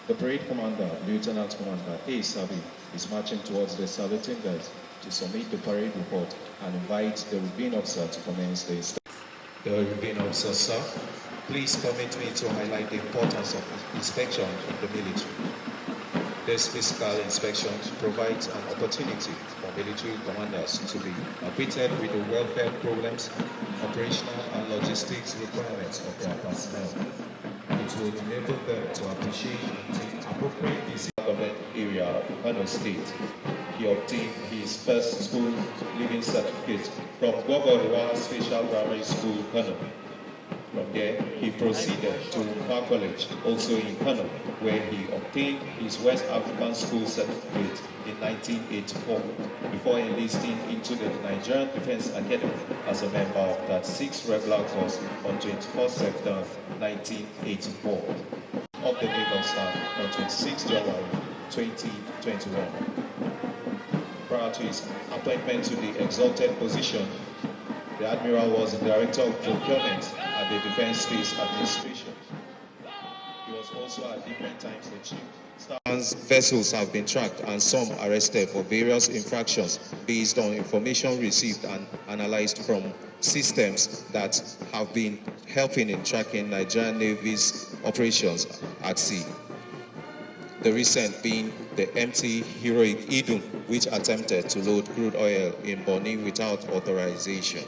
The parade commander, Lieutenant Commander A. Sabi, is marching towards the saluting guys to submit the parade report and invite the Ravine officer to commence the inspection. The Ravine officer, sir, please permit me to highlight the importance of inspection in the military. This physical inspection provides an opportunity for military commanders to be acquainted with the welfare programs, operational and logistics requirements of their personnel. It will enable them to appreciate and take appropriate decisions in the government area of Kano State. He obtained his first school leaving certificate from Gwagwalwa Special Primary School, Kano. From there, he proceeded to Umar College, also in Kano, where he obtained his West African School certificate in 1984, before enlisting into the Nigerian Defense Academy as a member of that 6th Regular Corps on 24 September 1984 of the Naval Staff on 26 January 2021. Prior to his appointment to the exalted position, the Admiral was the Director of Procurement at the Defense Space Administration. He was also at different times the chief. Vessels have been tracked and some arrested for various infractions based on information received and analyzed from systems that have been helping in tracking Nigerian Navy's operations at sea. The recent being the MT Heroic Idun, which attempted to load crude oil in Bonny without authorization.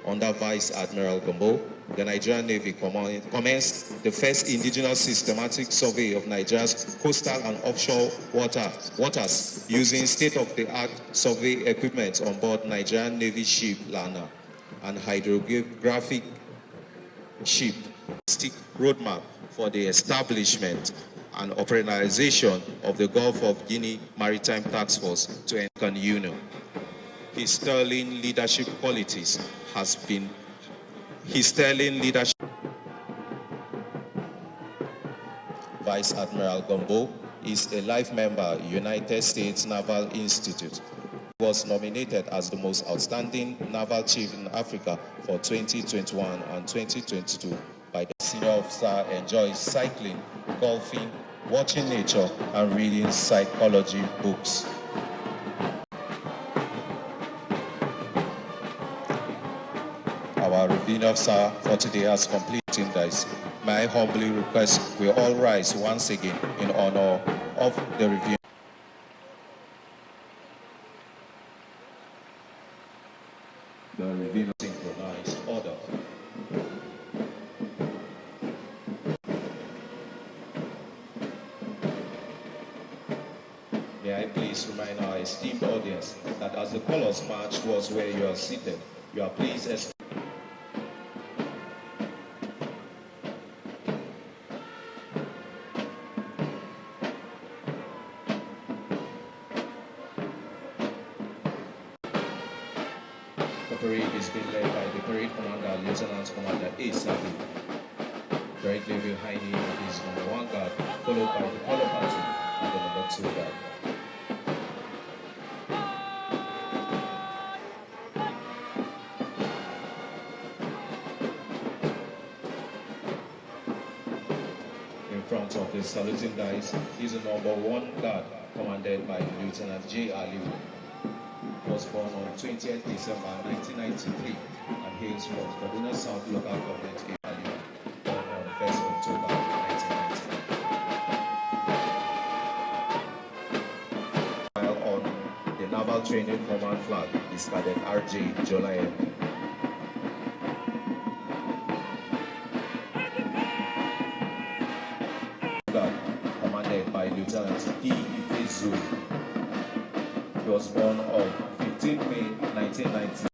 Under Vice Admiral Gombo, the Nigerian Navy commenced the first indigenous systematic survey of Nigeria's coastal and offshore waters using state-of-the-art survey equipment on board Nigerian Navy ship Lana and hydrographic ship roadmap for the establishment and operationalization of the Gulf of Guinea Maritime Task Force to African Union. His sterling leadership qualities has been Vice Admiral Gombo is a life member United States Naval Institute. He was nominated as the most outstanding naval chief in Africa for 2021 and 2022 by the senior officer. Enjoys cycling, golfing, watching nature, and reading psychology books. Our Ravine officer for today has completed this. May I humbly request we all rise once again in honor of the Ravine. The Ravine synchronized order. May I please remind our esteemed audience that as the colors march towards where you are seated, you are pleased as the parade is being led by the parade commander, Lieutenant Commander A. Sabi. Directly behind him is number 1 guard, followed by the color party and the number 2 guard. In front of the saluting guys is the number 1 guard, commanded by Lieutenant J. Aliu. Was born on 20th December 1993 and hails from Kaduna South Local Government area, born on 1st October 1999. While on the Naval Training Command flag is Cadet R.J. Jolayan. Commanded by Lieutenant D. Ifezu. He was born on 15 May 1990.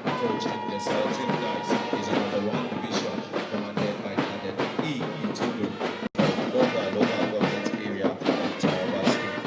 Approaching the saluting guys is another 1 division commanded by Cadet E. Itulu from Donga local government area of Taraba State.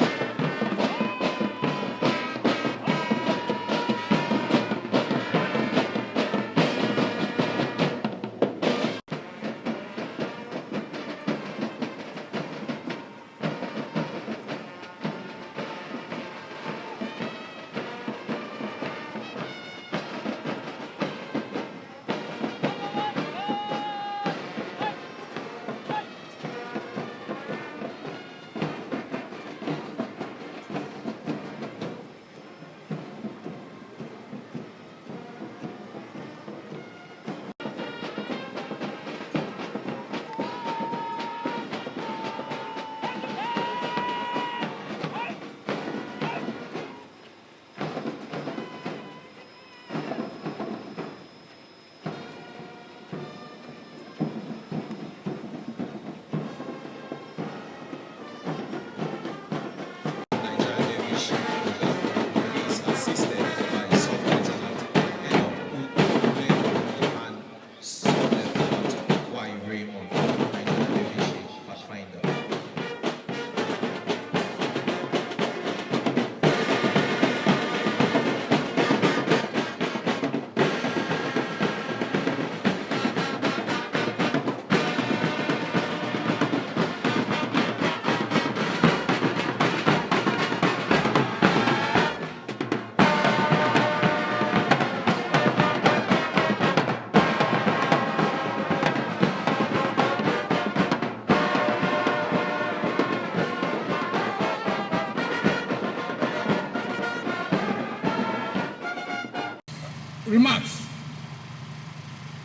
remarks.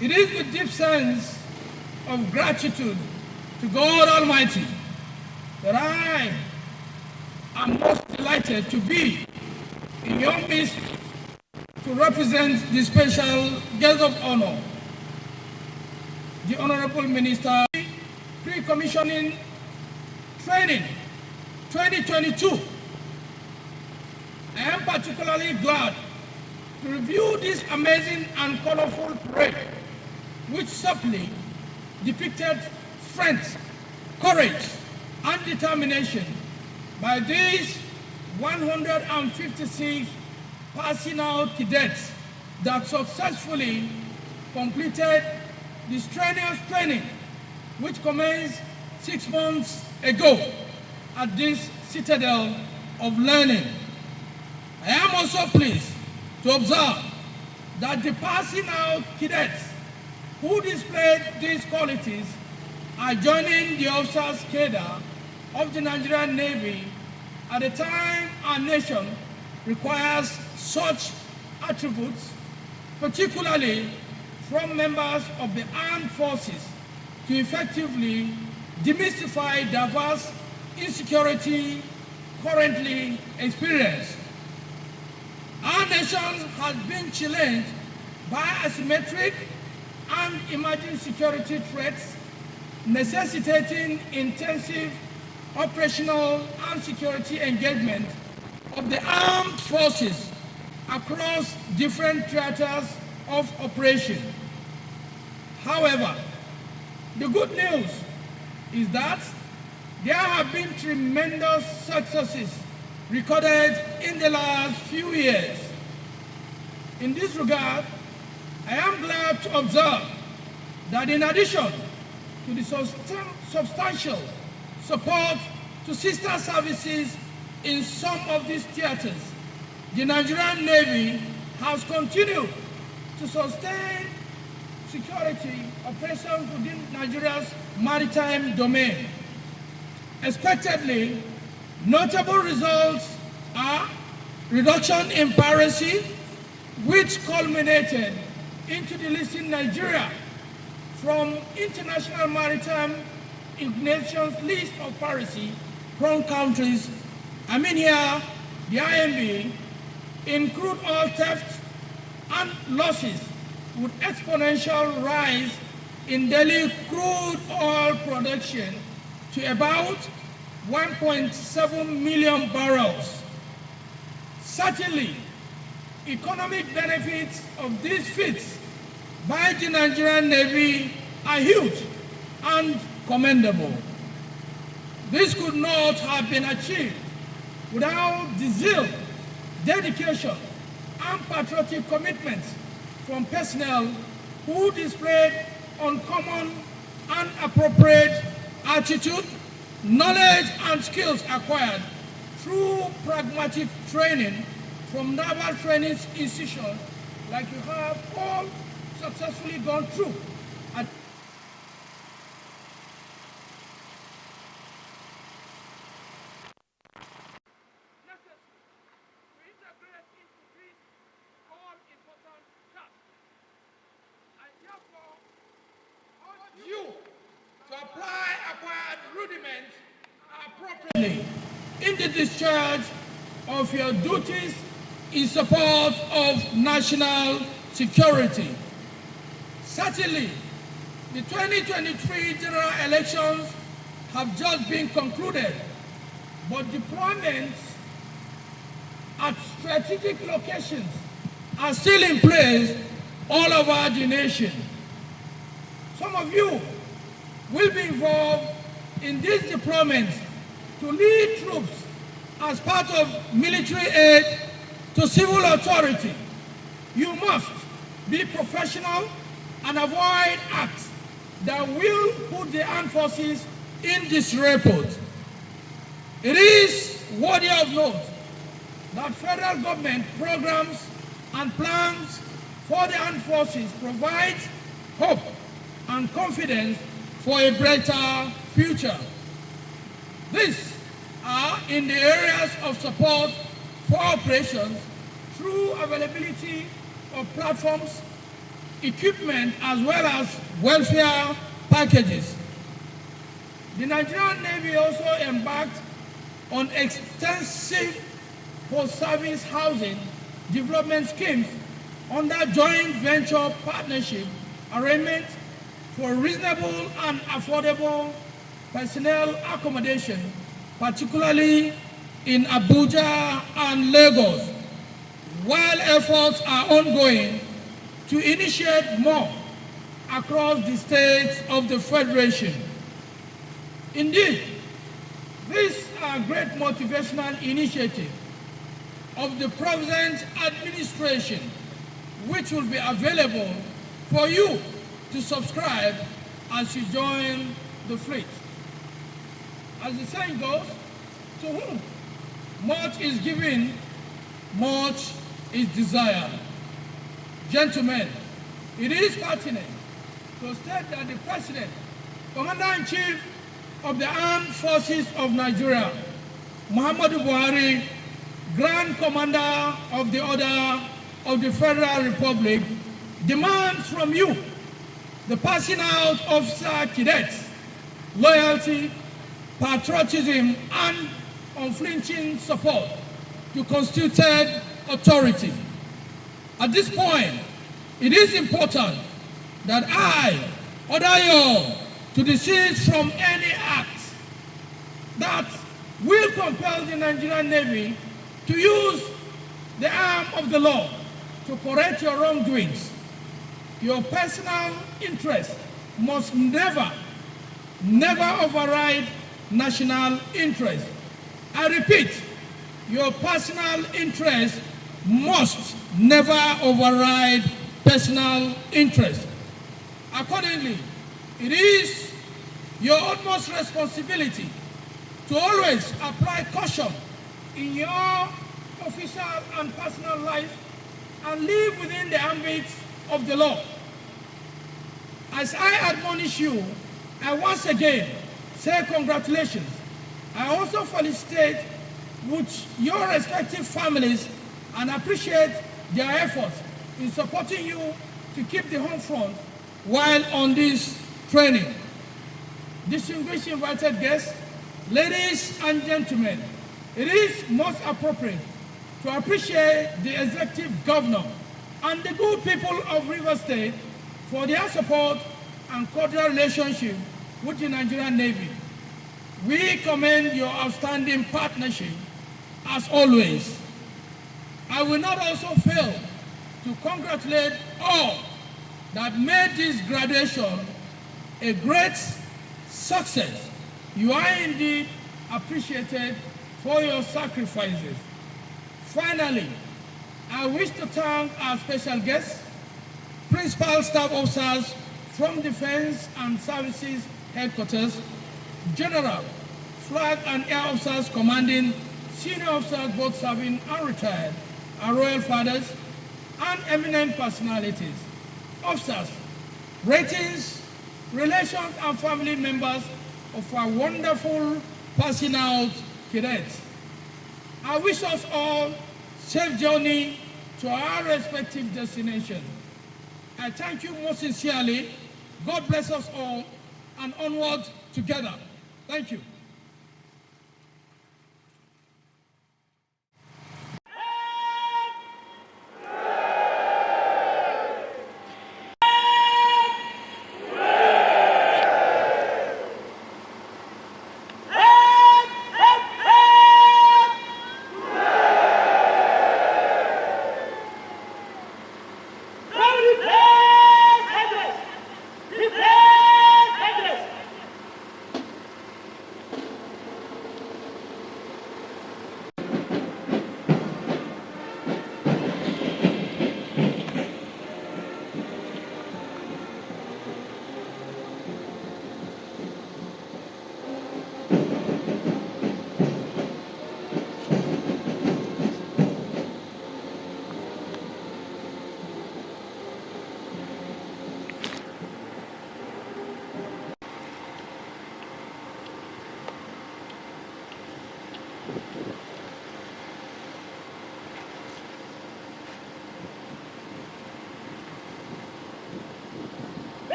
It is with deep sense of gratitude to God Almighty that I am most delighted to be in your midst to represent the special guest of honor, the Honorable Minister, Pre-Commissioning Training 2022. I am particularly glad to review this amazing and colorful parade, which subtly depicted strength, courage, and determination by these 156 passing out cadets that successfully completed the strenuous training which commenced 6 months ago at this citadel of learning. I am also pleased to observe that the passing out cadets who displayed these qualities are joining the officers' cadre of the Nigerian Navy at a time our nation requires such attributes, particularly from members of the armed forces, to effectively demystify diverse insecurity currently experienced. Our nation has been challenged by asymmetric and emerging security threats, necessitating intensive operational and security engagement of the armed forces across different theaters of operation. However, the good news is that there have been tremendous successes recorded in the last few years. In this regard, I am glad to observe that in addition to the substantial support to sister services in some of these theaters, the Nigerian Navy has continued to sustain security operations within Nigeria's maritime domain. Expectedly, notable results are reduction in piracy, which culminated into delisting Nigeria from International Maritime Organization's list of piracy-prone countries. I mean here, the IMB, in crude oil theft and losses with exponential rise in daily crude oil production to about 1.7 million barrels. Certainly, economic benefits of these feats by the Nigerian Navy are huge and commendable. This could not have been achieved without the zeal, dedication, and patriotic commitments from personnel who displayed uncommon and appropriate attitude, knowledge, and skills acquired through pragmatic training from naval training institutions like you have all successfully gone through. You to apply acquired rudiments appropriately in the discharge of your duties in support of national security. Certainly, the 2023 general elections have just been concluded, but deployments at strategic locations are still in place all over the nation. Some of you will be involved in these deployments to lead troops as part of military aid to civil authority. You must be professional and avoid acts that will put the armed forces in disrepute. It is worthy of note that federal government programs and plans for the armed forces provide hope and confidence for a brighter future. These are in the areas of support for operations through availability of platforms, equipment, as well as welfare packages. The Nigerian Navy also embarked on extensive post-service housing development schemes under joint venture partnership arrangements for reasonable and affordable personnel accommodation, particularly in Abuja and Lagos, while efforts are ongoing to initiate more across the states of the Federation. Indeed, these are great motivational initiatives of the present administration, which will be available for you to subscribe as you join the fleet. As the saying goes, to whom much is given, much is desired. Gentlemen, it is pertinent to state that the President, Commander-in-Chief of the Armed Forces of Nigeria, Muhammadu Buhari, Grand Commander of the Order of the Federal Republic, demands from you the passing out of cadets, loyalty, patriotism, and unflinching support to constituted authority. At this point, it is important that I order you to desist from any act that will compel the Nigerian Navy to use the arm of the law to correct your wrongdoings. Your personal interest must never override national interest. I repeat, your personal interest must never override personal interest. Accordingly, it is your utmost responsibility to always apply caution in your official and personal life and live within the ambit of the law. As I admonish you, I once again say congratulations. I also felicitate with your respective families and appreciate their efforts in supporting you to keep the home front while on this training. Distinguished invited guests, ladies and gentlemen, it is most appropriate to appreciate the Executive Governor and the good people of Rivers State for their support and cordial relationship with the Nigerian Navy. We commend your outstanding partnership as always. I will not also fail to congratulate all that made this graduation a great success. You are indeed appreciated for your sacrifices. Finally, I wish to thank our special guests, principal staff officers from Defense and Services Headquarters, General, Flag and Air Officers commanding, senior officers both serving and retired, our royal fathers, and eminent personalities, officers, ratings, relations, and family members of our wonderful passing out cadets. I wish us all safe journey to our respective destinations. I thank you most sincerely. God bless us all, and onward together. Thank you.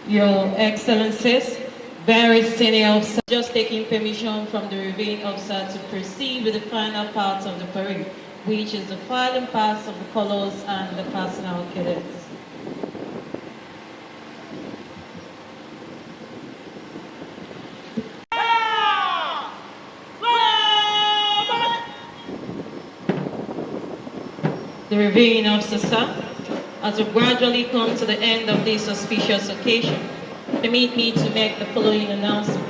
Your Excellencies, very senior officer, just taking permission from the reviewing officer to proceed with the final part of the parade, which is the filing parts of the colors and the personal cadets. The reviewing officer, sir, as we gradually come to the end of this auspicious occasion, permit me to make the following announcement.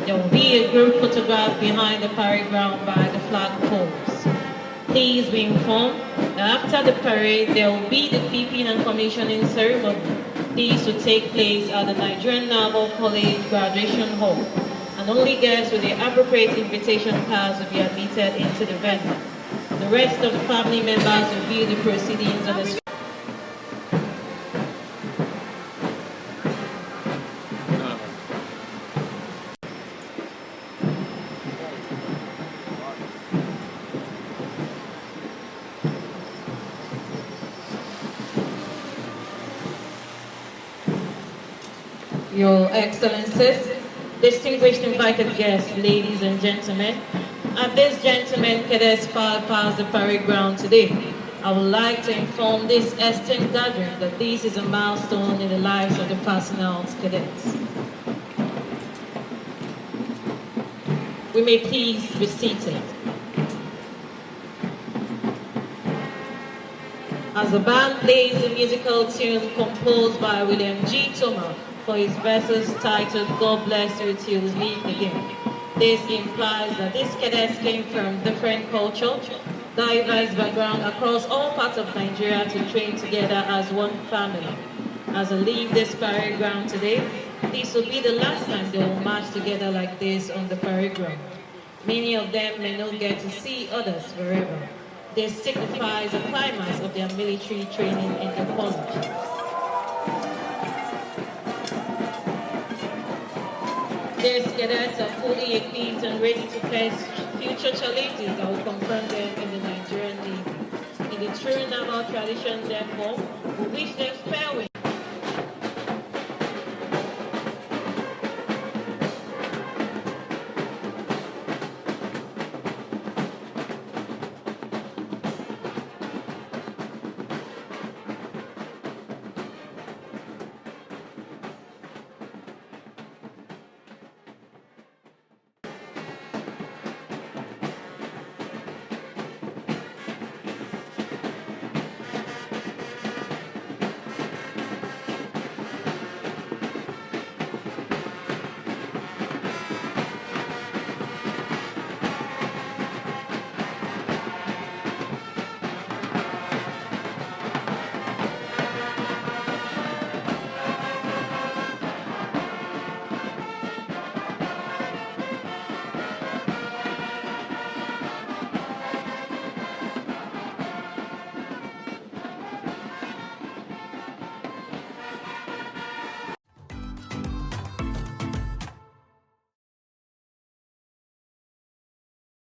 There will be a group photograph behind the parade ground by the flag poles. Please be informed that after the parade, there will be the peeping and commissioning ceremony. This will take place at the Nigerian Naval College Graduation Hall, and only guests with the appropriate invitation cards will be admitted into the venue. The rest of the family members will view the proceedings on the screen. Your Excellencies, distinguished invited guests, ladies and gentlemen, as these gentlemen cadets file past the parade ground today, I would like to inform this esteemed gathering that this is a milestone in the lives of the personnel cadets. We may please be seated. As the band plays a musical tune composed by William G. Thomas for his verses titled God Bless You Till We Meet Again. This implies that these cadets came from different cultures, diverse backgrounds across all parts of Nigeria to train together as one family. As they leave this parade ground today, this will be the last time they will march together like this on the parade ground. Many of them may not get to see others forever. This signifies the climax of their military training in the college. These cadets are fully equipped and ready to face future challenges that will confront them in the Nigerian Navy. In the true naval tradition, therefore, we wish them farewell.